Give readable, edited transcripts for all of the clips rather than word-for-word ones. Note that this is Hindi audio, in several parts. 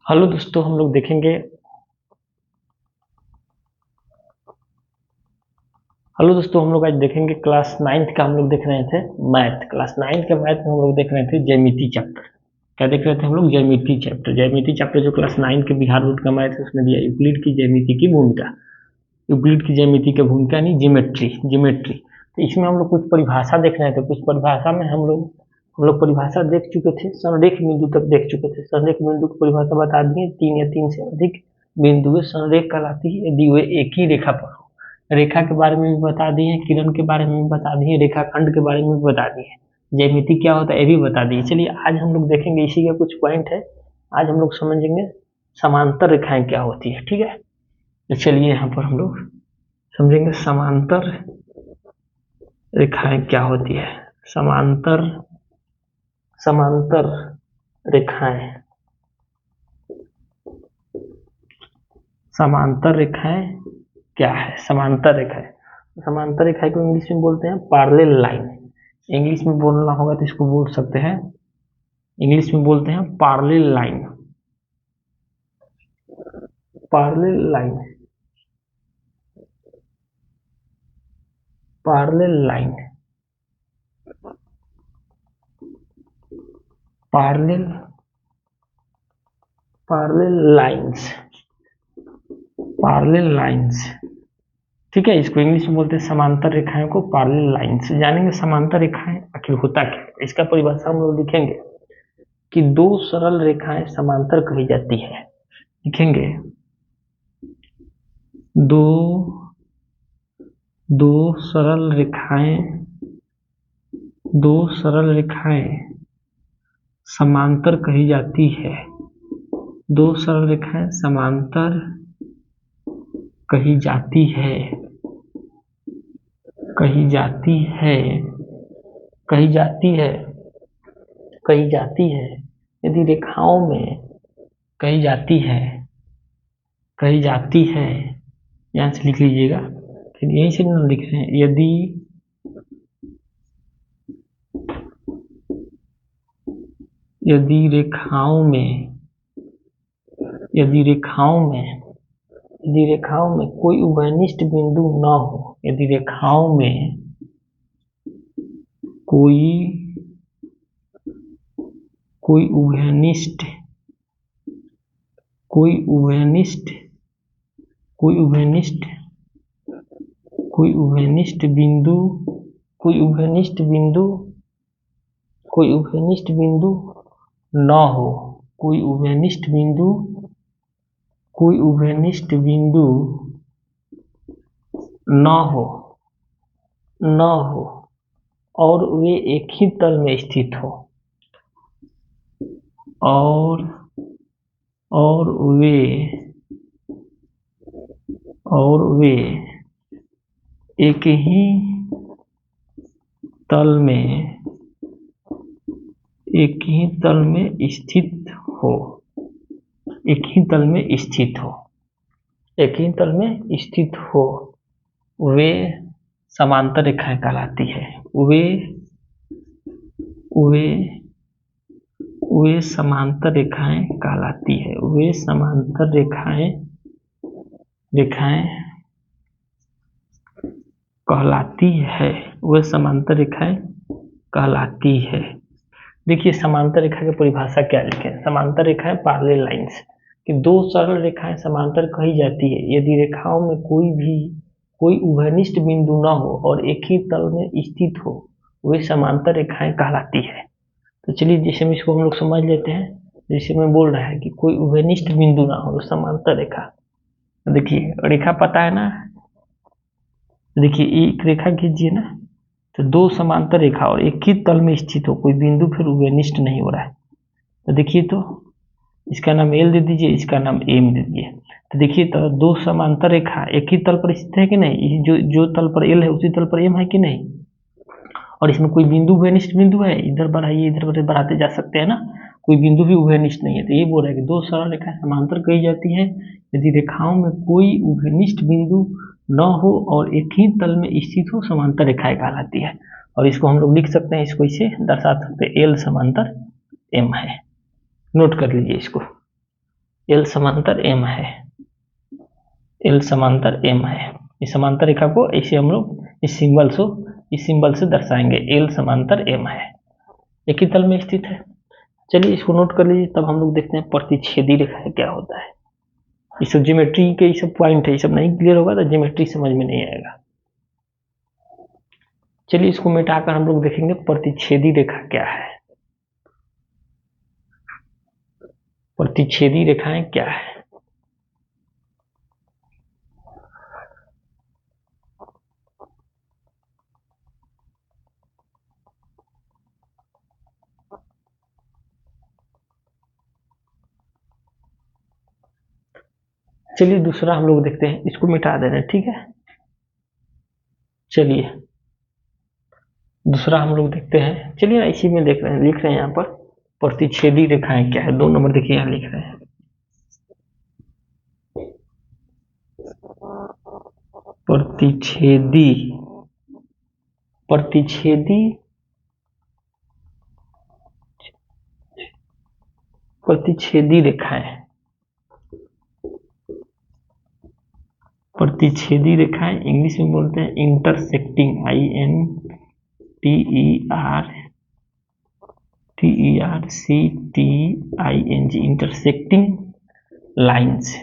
हेलो दोस्तों, हम लोग देखेंगे। हेलो दोस्तों, हम लोग आज देखेंगे क्लास नाइन्थ का। हम लोग देख रहे थे मैथ। क्लास नाइन्थ के मैथ में हम लोग देख रहे थे ज्यामिति चैप्टर। क्या देख रहे थे हम लोग? ज्यामिति चैप्टर। ज्यामिति चैप्टर जो क्लास नाइन के बिहार बोर्ड का मैथ है उसमें दिया यूक्लिड की ज्यामिति की भूमिका। यूक्लिड की ज्यामिति की भूमिका नहीं, ज्योमेट्री। ज्योमेट्री तो इसमें हम लोग कुछ परिभाषा देख रहे थे। कुछ परिभाषा में हम लोग परिभाषा देख चुके थे। संरेख बिंदु तक देख चुके थे। संरेख बिंदु की परिभाषा बता दिए, तीन या तीन से अधिक बिंदु संरेख कहलाती है यदि वे एक ही रेखा पर हो। रेखा के बारे में भी बता दिए, किरण के बारे में भी बता दिए, रेखाखंड के बारे में भी बता दिए, ज्यामिति क्या होता है ये भी बता दिए। चलिए आज हम लोग देखेंगे, इसी का कुछ पॉइंट है। आज हम लोग समझेंगे समांतर रेखाएं क्या होती है। ठीक है, तो चलिए यहाँ पर हम लोग समझेंगे समांतर रेखाएं क्या होती है। समांतर समांतर रेखाएं समांतर रेखाएं क्या है? समांतर रेखाएं को इंग्लिश में बोलते हैं पैरेलल लाइन। इंग्लिश में बोलना होगा तो इसको बोल सकते हैं, इंग्लिश में बोलते हैं parallel line. Parallel line, parallel line, parallel parallel lines, parallel lines. ठीक है, इसको इंग्लिश में बोलते हैं समांतर रेखाएं को पैरेलल लाइंस। जानेंगे समांतर रेखाएं आखिर होता क्या है। इसका परिभाषा हम लोग लिखेंगे कि दो सरल रेखाएं समांतर कही जाती है। लिखेंगे दो दो सरल रेखाएं दो सरल रेखाएं समांतर कही जाती है। दो सरल रेखाएं समांतर कही जाती है, कही जाती है, कही जाती है, कही जाती है। यदि रेखाओं में कही जाती है, कही जाती है, यहां से लिख लीजिएगा, फिर यहीं से ना लिख रहे हैं। यदि रेखाओं में यदि रेखाओं में यदि रेखाओं में कोई उभयनिष्ठ बिंदु न हो, यदि रेखाओं में कोई कोई उभयनिष्ठ कोई उभयनिष्ठ कोई उभयनिष्ठ कोई उभयनिष्ठ बिंदु कोई उभयनिष्ठ बिंदु कोई उभयनिष्ठ बिंदु न हो, कोई उभयनिष्ठ बिंदु कोई उभयनिष्ठ बिंदु न हो न हो और वे एक ही तल में स्थित हो, और वे एक ही तल में स्थित हो, एक ही तल में स्थित हो, एक ही तल में स्थित हो, वे समांतर रेखाएं कहलाती है। वे समांतर रेखाएं कहलाती है। वे समांतर रेखाएं कहलाती है। वे समांतर रेखाएं कहलाती है। देखिए समांतर रेखा की परिभाषा क्या लिखें। समांतर रेखाएं पैरेलल लाइंस कि दो सरल रेखाएं समांतर कही जाती है यदि रेखाओं में कोई उभयनिष्ठ बिंदु न हो और एक ही तल में स्थित हो, वे समांतर रेखाएं कहलाती है। तो चलिए जैसे हम इसको हम लोग समझ लेते हैं। जैसे मैं बोल रहा है कि कोई उभयनिष्ठ बिंदु ना हो तो समांतर रेखा। तो देखिए रेखा पता है ना, देखिए एक रेखा खींचिए ना, तो दो समांतर रेखा और एक ही तल में स्थित हो, कोई बिंदु फिर उभयनिष्ठ नहीं हो रहा है। तो देखिए, तो इसका नाम एल दे दीजिए, इसका नाम एम दे दीजिए। तो देखिए, तो दो समांतर रेखा एक ही तल पर स्थित है कि नहीं? जो तल पर एल है उसी तल पर एम है कि नहीं? और इसमें कोई बिंदु उभयनिष्ठ बिंदु है? इधर बढ़ाइए, इधर बढ़ाते जा सकते हैं ना, कोई बिंदु भी उभयनिष्ठ नहीं है। तो ये बोल रहा है कि दो सरल रेखाएं समांतर कही जाती है यदि रेखाओं में कोई उभयनिष्ठ बिंदु न हो और एक ही तल में स्थित हो, समांतर रेखाएं कहलाती है। और इसको हम लोग लिख सकते हैं, इसको इसे दर्शा सकते हैं, एल समांतर एम है। नोट कर लीजिए इसको। एल समांतर एम है, एल समांतर एम है। इस समांतर रेखा को ऐसे हम लोग इस सिंबल से दर्शाएंगे, एल समांतर एम है, एक ही तल में स्थित है। चलिए इसको नोट कर लीजिए, तब हम लोग देखते हैं प्रतिच्छेदी रेखा क्या होता है। ये सब ज्योमेट्री के ये सब पॉइंट है, ये सब नहीं क्लियर होगा तो ज्योमेट्री समझ में नहीं आएगा। चलिए इसको मिटाकर हम लोग देखेंगे प्रतिच्छेदी रेखा क्या है। प्रतिच्छेदी रेखाएं क्या है? चलिए दूसरा हम लोग देखते हैं, इसको मिटा दे रहे हैं, ठीक है। चलिए दूसरा हम लोग देखते हैं, चलिए इसी में देख रहे हैं, लिख रहे हैं यहाँ पर प्रतिच्छेदी रेखाएं क्या है। 2 नंबर देखिए यहाँ लिख रहे हैं, प्रतिच्छेदी प्रतिच्छेदी प्रतिच्छेदी रेखाएं, प्रतिच्छेदी रेखाएं इंग्लिश में बोलते हैं intersecting, INTERCTING, intersecting lines,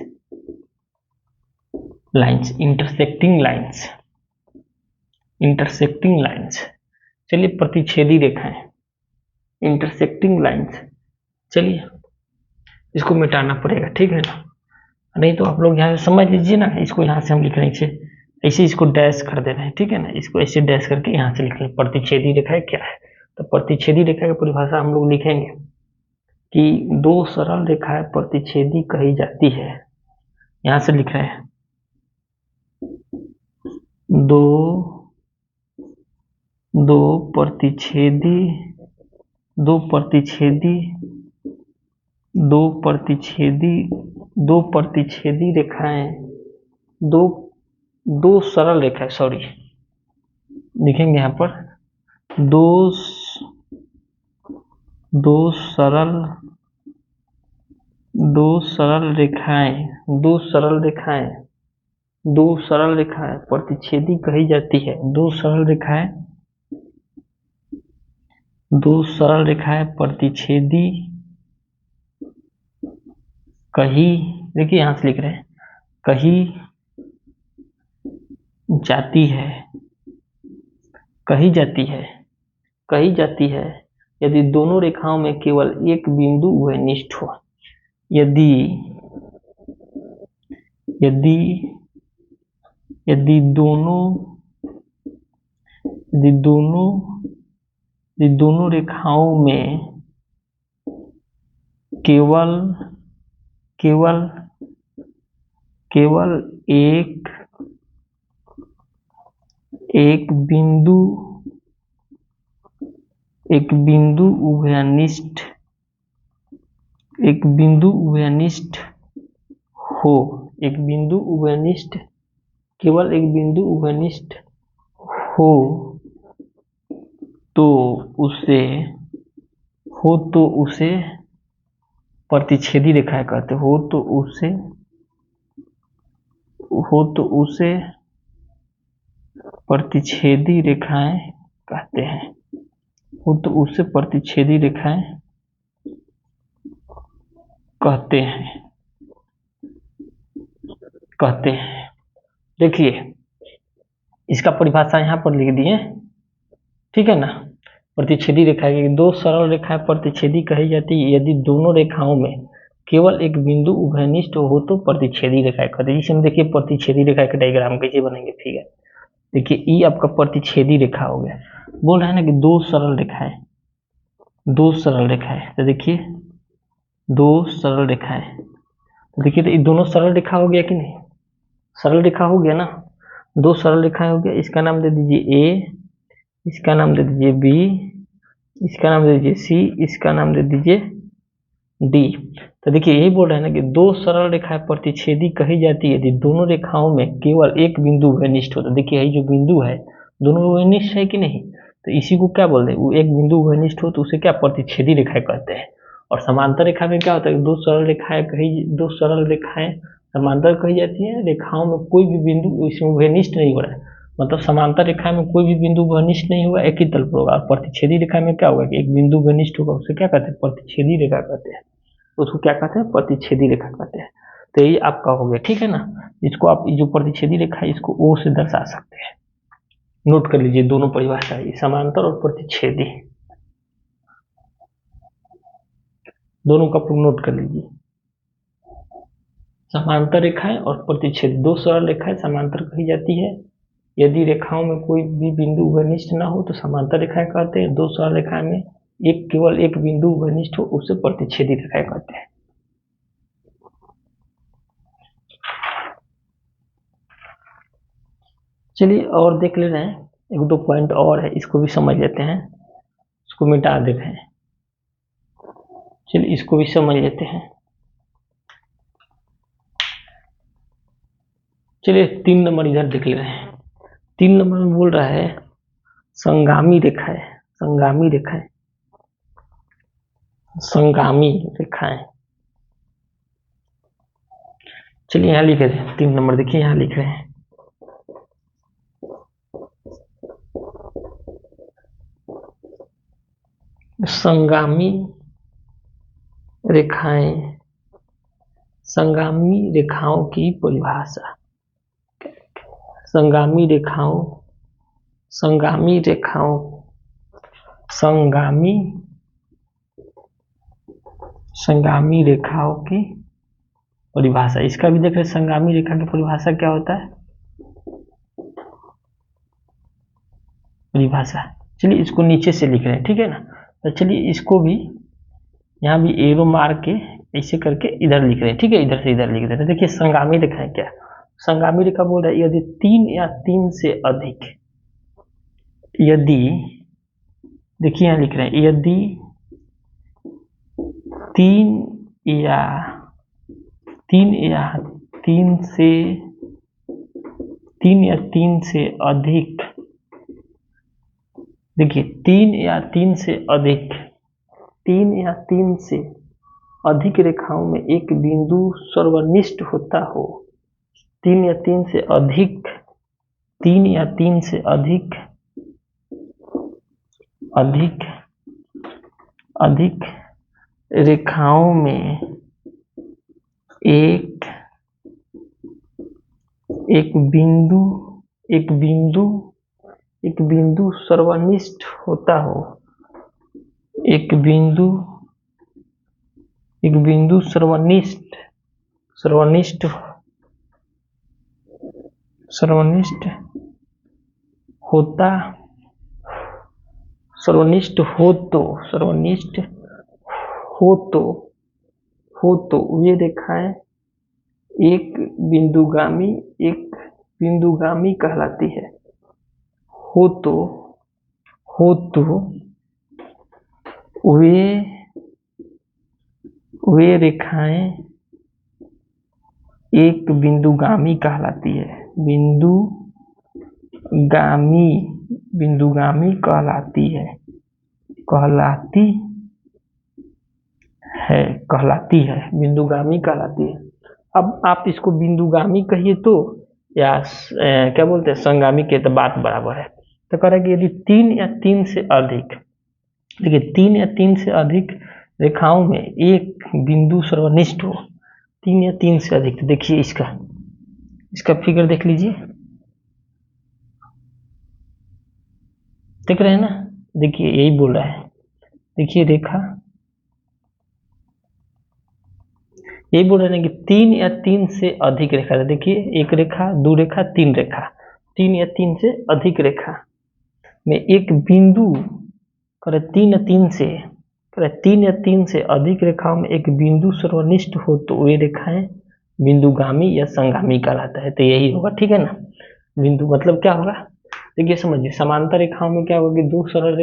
intersecting lines. चलिए प्रतिच्छेदी रेखाएं, इंटरसेक्टिंग लाइन्स, चलिए इसको मिटाना पड़ेगा, ठीक है ना। नहीं तो आप लोग यहाँ से समझ लीजिए ना, इसको यहाँ से हम लिख रहे हैं ऐसे, इसको डैश कर दे रहे हैं, ठीक है ना। इसको ऐसे डैश करके यहाँ से लिख रहे हैं प्रतिच्छेदी रेखाएं क्या है। तो प्रतिच्छेदी रेखा की परिभाषा हम लोग लिखेंगे कि 2 सरल रेखाएं प्रतिच्छेदी कही जाती है। यहाँ से लिख रहे हैं दो प्रतिच्छेदी रेखाएं, दो सरल रेखाएं, सॉरी लिखेंगे यहाँ पर दो सरल रेखाएं प्रतिच्छेदी कही जाती है। दो सरल रेखाएं प्रतिच्छेदी कही, देखिए यहां से लिख रहे हैं कही जाती है यदि दोनों रेखाओं में केवल एक बिंदु उभयनिष्ठ हो। यदि दोनों रेखाओं में केवल एक बिंदु उभयनिष्ठ हो, केवल एक बिंदु उभयनिष्ठ हो तो उसे प्रतिच्छेदी रेखाएं कहते हो, तो उसे प्रतिच्छेदी रेखाएं कहते हैं, कहते हैं। देखिए इसका परिभाषा यहाँ पर लिख दिए, ठीक है ना। प्रतिच्छेदी रेखा की 2 सरल रेखाएं प्रतिच्छेदी कही जाती है यदि दोनों रेखाओं में केवल एक बिंदु उभयनिष्ठ हो तो प्रतिच्छेदी रेखाएं कहते हैं। इसमें देखिए प्रतिच्छेदी रेखा का डायग्राम कैसे बनेंगे, ठीक है। देखिए ई आपका प्रतिच्छेदी रेखा हो गया, बोल रहा है ना कि 2 सरल रेखाएं, तो देखिए 2 सरल रेखाएं, देखिए तो ये दोनों सरल रेखा हो गया कि नहीं, सरल रेखा हो गया ना। 2 सरल रेखाएं हो गया, इसका नाम दे दीजिए ए, इसका नाम दे दीजिए बी, इसका नाम दे दीजिए सी, इसका नाम दे दीजिए डी। तो देखिए यही बोल रहे हैं ना कि 2 सरल रेखाएं प्रतिच्छेदी कही जाती है यदि दोनों रेखाओं में केवल एक बिंदु उभयनिष्ठ हो। तो देखिए यही जो बिंदु है दोनों उभयनिष्ठ है कि नहीं, तो इसी को क्या बोलते हैं, वो एक बिंदु उभयनिष्ठ हो तो उसे क्या प्रतिच्छेदी रेखाएं कहते हैं। और समांतर रेखा में क्या होता है, दो सरल रेखाएं समांतर कही जाती है। रेखाओं में कोई भी बिंदु इसमें उभयनिष्ठ नहीं हो रहा है, मतलब समांतर रेखा में कोई भी बिंदु उभयनिष्ठ नहीं हुआ, एक ही तल पर होगा। और प्रतिच्छेदी रेखा में क्या होगा कि एक बिंदु उभयनिष्ठ होगा, उसे क्या कहते हैं, प्रतिच्छेदी रेखा कहते हैं। उसको क्या कहते हैं, प्रतिच्छेदी रेखा कहते हैं। तो ये आपका हो गया, ठीक है ना। इसको आप जो प्रतिच्छेदी रेखा है इसको ओ से दर्शा सकते हैं। नोट कर लीजिए दोनों परिभाषा, समांतर और प्रतिच्छेदी, दोनों का नोट कर लीजिए। समांतर रेखाएं और प्रतिच्छेद, दो सरल रेखाएं समांतर कही जाती है। यदि रेखाओं में कोई भी बिंदु उभयनिष्ठ ना हो तो समांतर रेखाएं कहते हैं। दो सरल रेखाएं में केवल एक बिंदु उभयनिष्ठ हो उसे प्रतिच्छेदी रेखाएं कहते हैं। चलिए और देख ले रहे हैं, एक दो पॉइंट और है, इसको भी समझ लेते हैं। इसको मिटा देते हैं, चलिए इसको भी समझ लेते हैं। चलिए 3 नंबर इधर देख ले रहे हैं। 3 नंबर में बोल रहा है संगामी रेखाएं, संगामी रेखाएं, संगामी रेखाएं। चलिए यहाँ लिख रहे हैं 3 नंबर, देखिए यहाँ लिख रहे हैं संगामी रेखाएं, संगामी रेखाओं की परिभाषा। संगामी रेखाओं, संगामी रेखाओं, संगामी रेखाओं की परिभाषा। इसका भी देख रहे, संगामी रेखा की परिभाषा क्या होता है, परिभाषा। चलिए इसको नीचे से लिख रहे हैं, ठीक है ना। तो चलिए इसको भी यहाँ भी एरो मार के ऐसे करके इधर लिख रहे हैं, ठीक है, इधर से इधर लिख रहे हैं। देखिए संगामी रेखा है क्या, संगामी रेखा बोल रहा है यदि 3 या 3 से अधिक, यदि, देखिए यहाँ लिख रहे हैं यदि 3 या 3 से अधिक, देखिए 3 या 3 से अधिक, 3 या 3 से अधिक रेखाओं में एक बिंदु सर्वनिष्ठ होता हो, 3 या 3 से अधिक, 3 या 3 से अधिक रेखाओं में एक बिंदु सर्वनिष्ठ होता हो, एक बिंदु सर्वनिष्ठ होता, सर्वनिष्ठ हो तो वे रेखाएं एक बिंदुगामी कहलाती है। हो तो वे रेखाएं एक बिंदुगामी कहलाती है, बिंदुगामी कहलाती है, बिंदुगामी कहलाती है। अब आप इसको बिंदुगामी कहिए तो या क्या बोलते हैं संगामी के, तो बात बराबर है। तो कह रहा है कि यदि 3 या 3 से अधिक, देखिए 3 या 3 से अधिक रेखाओं में एक बिंदु सर्वनिष्ठ हो, 3 या 3 से अधिक, तो देखिए इसका फिगर देख लीजिए, देख रहे हैं ना, देखिए यही बोल रहा है, देखिए रेखा यही बोल रहे हैं कि 3 या 3 से अधिक रेखा, देखिए 1 रेखा, 2 रेखा, 3 रेखा, 3 या 3 से अधिक रेखा में एक बिंदु, 3 या 3 से अधिक रेखाओं में एक बिंदु सर्वनिष्ठ हो तो वे रेखाएं बिंदुगामी या संगामी कहलाता है। तो यही होगा, ठीक है ना। बिंदु मतलब क्या होगा, देखिए समझिए, समांतर रेखाओं में क्या होगा कि दो सरल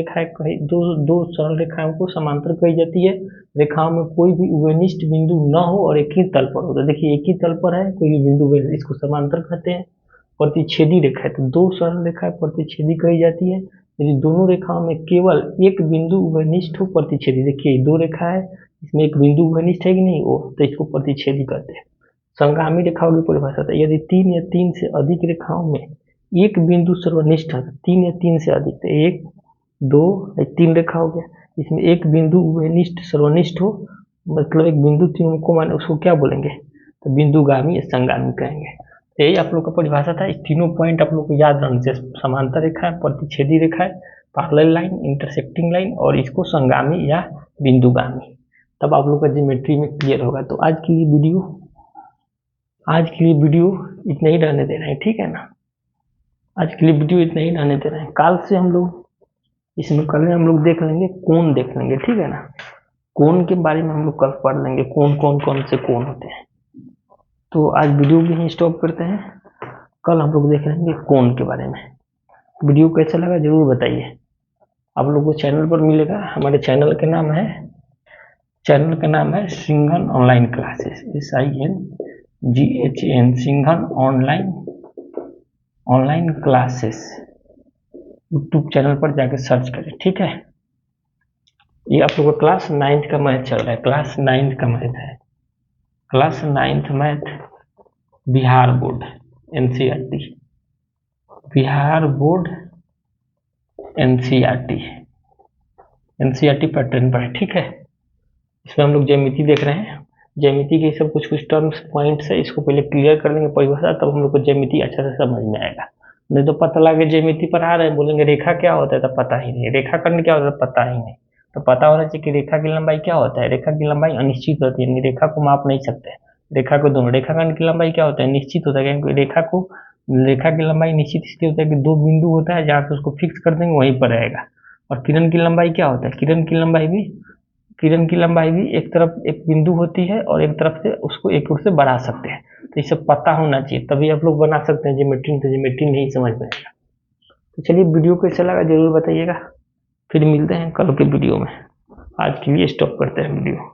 रेखाओं को समांतर कही जाती है। रेखाओं में कोई भी उभयनिष्ठ बिंदु न हो और एक ही तल पर हो, तो देखिए एक ही तल पर है कोई भी बिंदु, इसको समांतर कहते हैं। प्रतिच्छेदी रेखा है तो दो सरल रेखाएं प्रतिच्छेदी कही जाती है। यदि दोनों रेखाओं में केवल एक बिंदु उभयनिष्ठ हो, प्रतिच्छेदी, देखिए 2 रेखा है, इसमें एक बिंदु घनिष्ठ है कि नहीं, वो तो इसको प्रतिच्छेदी कहते हैं। संगामी रेखाओं की परिभाषा है, यदि 3 या 3 से अधिक रेखाओं में एक बिंदु सर्वनिष्ठ है, 3 या 3 से अधिक, तो 1 2 3 रेखा हो गया, इसमें एक बिंदु उभयनिष्ठ सर्वनिष्ठ हो, मतलब एक बिंदु तीनों को माने, उसको क्या बोलेंगे, तो बिंदुगामी या संगामी कहेंगे। यही आप लोग का परिभाषा था। इस तीनों पॉइंट आप लोग को याद रखना चाहिए, समांतर रेखा है, प्रतिच्छेदी रेखा है, पैरेलल लाइन, इंटरसेक्टिंग लाइन, और इसको संगामी या बिंदुगामी, तब आप लोग का ज्योमेट्री में क्लियर होगा। तो आज के लिए वीडियो इतना ही रहने दे रहे हैं, ठीक है ना। आज के लिए वीडियो इतना ही रहने दे रहे हैं। कल से हम लोग इसमें कल हम लोग देख लेंगे कोण, देख लेंगे, ठीक है ना। कोण के बारे में हम लोग कल पढ़ लेंगे, कौन से कोण होते हैं। तो आज वीडियो भी यहीं स्टॉप करते हैं, कल हम लोग देख लेंगे कोण के बारे में। वीडियो कैसा लगा जरूर बताइए। आप लोग को चैनल पर मिलेगा, हमारे चैनल का नाम है Singhan online classes, SINGHN, Singhan online classes. YouTube channel पर जाकर सर्च करें, ठीक है। ये आप लोग का क्लास 9th का मैथ चल रहा है, क्लास 9th का मैथ है, class 9th math Bihar board NCERT, Bihar board NCERT pattern पर है, ठीक है। इसमें हम लोग ज्यामिति देख रहे हैं, ज्यामिति के सब कुछ टर्म्स पॉइंट्स है, इसको पहले क्लियर कर लेंगे परिभाषा, तब हम लोग को ज्यामिति अच्छा से समझ में आएगा। नहीं तो पता लगे ज्यामिति पर आ रहे हैं, बोलेंगे रेखा क्या होता है, तो पता ही नहीं, रेखाखंड क्या होता है पता ही नहीं। तो पता होना चाहिए कि रेखा की लंबाई क्या होता है। रेखा की लंबाई अनिश्चित होती है, रेखा को माप नहीं सकते, रेखा को दोनों। रेखाखंड की लंबाई क्या होता है, निश्चित होता है, क्योंकि रेखा की लंबाई निश्चित इसलिए होता है कि दो बिंदु होता है, जहाँ से उसको फिक्स कर देंगे वहीं पर रहेगा। और किरण की लंबाई क्या होता है, किरण की लंबाई भी एक तरफ एक बिंदु होती है, और एक तरफ से उसको एक ओर से बढ़ा सकते हैं। तो ये सब पता होना चाहिए, तभी आप लोग बना सकते हैं ज्योमेट्री। तो ज्योमेट्री नहीं समझ में आएगा। तो चलिए, वीडियो कैसा लगा जरूर बताइएगा, फिर मिलते हैं कल के वीडियो में। आज के लिए स्टॉप करते हैं वीडियो।